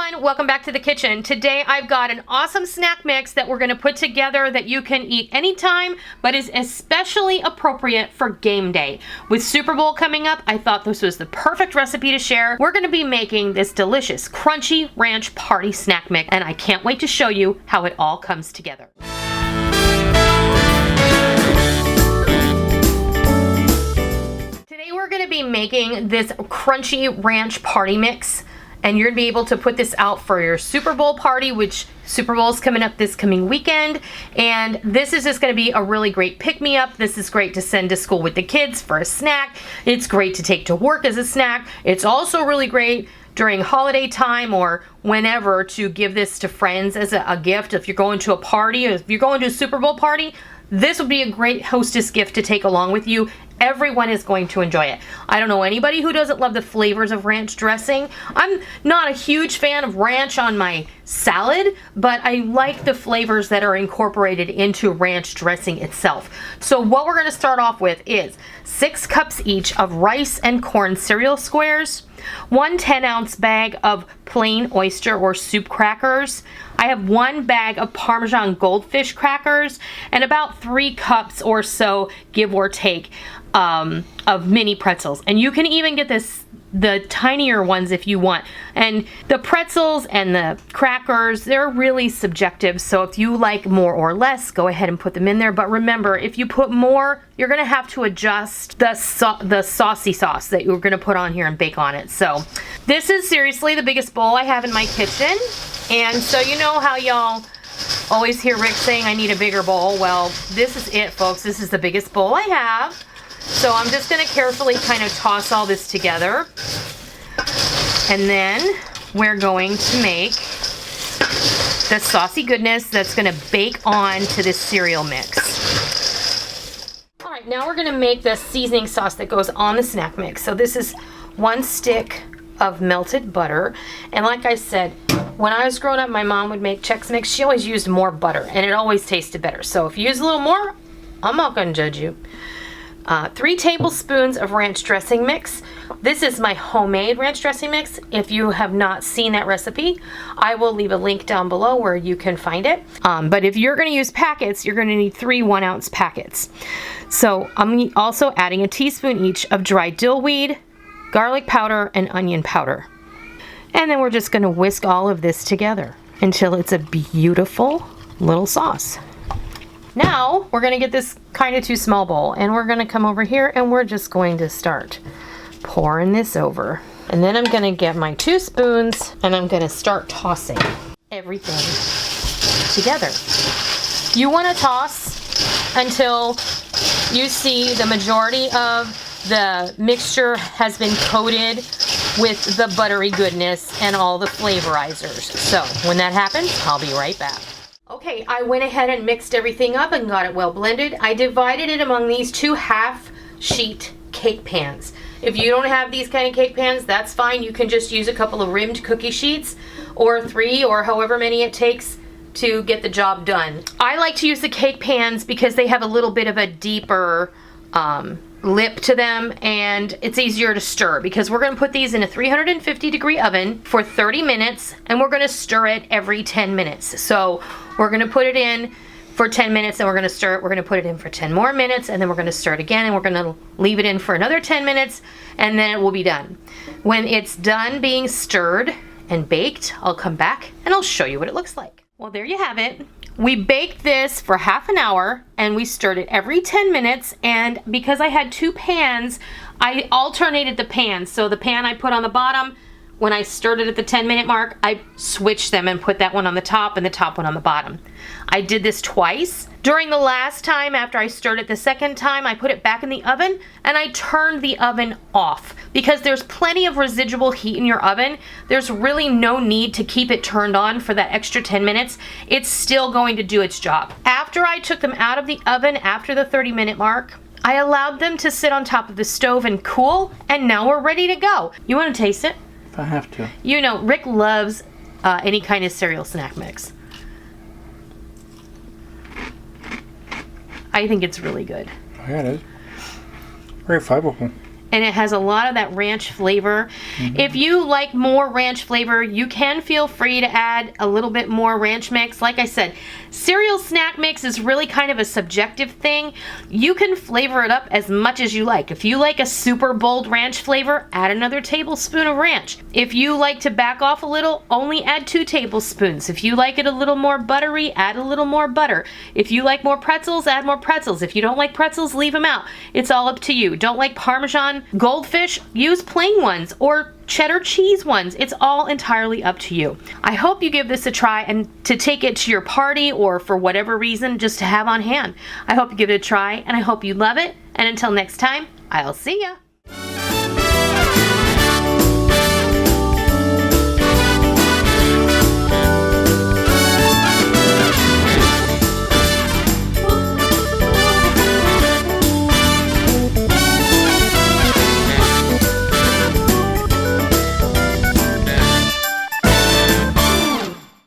everyone, welcome back to the kitchen. Today I've got an awesome snack mix that we're going to put together that you can eat anytime, but is especially appropriate for game day. With Super Bowl coming up, I thought this was the perfect recipe to share. We're going to be making this delicious crunchy ranch party snack mix, and I can't wait to show you how it all comes together. Today we're going to be making this crunchy ranch party mix. And you're going to be able to put this out for your Super Bowl party, which Super Bowl is coming up this coming weekend. And this is just going to be a really great pick-me-up. This is great to send to school with the kids for a snack. It's great to take to work as a snack. It's also really great during holiday time or whenever to give this to friends as a gift. If you're going to a party, or if you're going to a Super Bowl party, this would be a great hostess gift to take along with you. Everyone is going to enjoy it. I don't know anybody who doesn't love the flavors of ranch dressing. I'm not a huge fan of ranch on my salad, but I like the flavors that are incorporated into ranch dressing itself. So what we're going to start off with is 6 cups each of rice and corn cereal squares, 1 10-ounce bag of plain oyster or soup crackers. I have 1 bag of Parmesan goldfish crackers and about 3 cups or so, give or take, of mini pretzels. And you can even get the tinier ones if you want. And the pretzels and the crackers, they're really subjective. So if you like more or less, go ahead and put them in there. But remember, if you put more, you're going to have to adjust the saucy sauce that you're going to put on here and bake on it. So this is seriously the biggest bowl I have in my kitchen. And so you know how y'all always hear Rick saying I need a bigger bowl. Well, this is it, folks. This is the biggest bowl I have. So I'm just going to carefully kind of toss all this together. And then we're going to make the saucy goodness that's going to bake on to this cereal mix. All right, now we're going to make the seasoning sauce that goes on the snack mix. So this is 1 stick of melted butter. And like I said, when I was growing up, my mom would make Chex Mix. She always used more butter, and it always tasted better. So if you use a little more, I'm not going to judge you. 3 tablespoons of ranch dressing mix. This is my homemade ranch dressing mix. If you have not seen that recipe, I will leave a link down below where you can find it. But if you're going to use packets, you're going to need 3 1-ounce packets. So I'm also adding a teaspoon each of dried dill weed, garlic powder, and onion powder. And then we're just going to whisk all of this together until it's a beautiful little sauce. Now we're going to get this kind of too small bowl, and we're going to come over here and we're just going to start pouring this over. And then I'm going to get my 2 spoons and I'm going to start tossing everything together. You want to toss until you see the majority of the mixture has been coated with the buttery goodness and all the flavorizers. So when that happens, I'll be right back. Okay, I went ahead and mixed everything up and got it well blended. I divided it among these 2 half-sheet cake pans. If you don't have these kind of cake pans, that's fine. You can just use a couple of rimmed cookie sheets or 3 or however many it takes to get the job done. I like to use the cake pans because they have a little bit of a deeper lip to them, and it's easier to stir because we're going to put these in a 350-degree oven for 30 minutes, and we're going to stir it every 10 minutes. So we're going to put it in for 10 minutes, and we're going to stir it. We're going to put it in for 10 more minutes, and then we're going to stir it again, and we're going to leave it in for another 10 minutes, and then it will be done. When it's done being stirred and baked, I'll come back and I'll show you what it looks like. Well, there you have it. We baked this for half an hour and we stirred it every 10 minutes, and because I had 2 pans, I alternated the pans. So the pan I put on the bottom, when I stirred it at the 10-minute mark, I switched them and put that one on the top and the top one on the bottom. I did this twice. During the last time, after I stirred it the second time, I put it back in the oven and I turned the oven off because there's plenty of residual heat in your oven. There's really no need to keep it turned on for that extra 10 minutes. It's still going to do its job. After I took them out of the oven after the 30-minute mark, I allowed them to sit on top of the stove and cool, and now we're ready to go. You want to taste it? If I have to. You know, Rick loves any kind of cereal snack mix. I think it's really good. Oh, yeah, it is. Very flavorful. and it has a lot of that ranch flavor. If you like more ranch flavor, you can feel free to add a little bit more ranch mix. Like I said, cereal snack mix is really kind of a subjective thing. You can flavor it up as much as you like. If you like a super bold ranch flavor, add another tablespoon of ranch. If you like to back off a little, only add 2 tablespoons. If you like it a little more buttery, add a little more butter. If you like more pretzels, add more pretzels. If you don't like pretzels, leave them out. It's all up to you. Don't like Parmesan goldfish? Use plain ones or cheddar cheese ones. It's all entirely up to you. I hope you give this a try and to take it to your party or for whatever reason just to have on hand. I hope you give it a try and I hope you love it. And until next time, I'll see ya.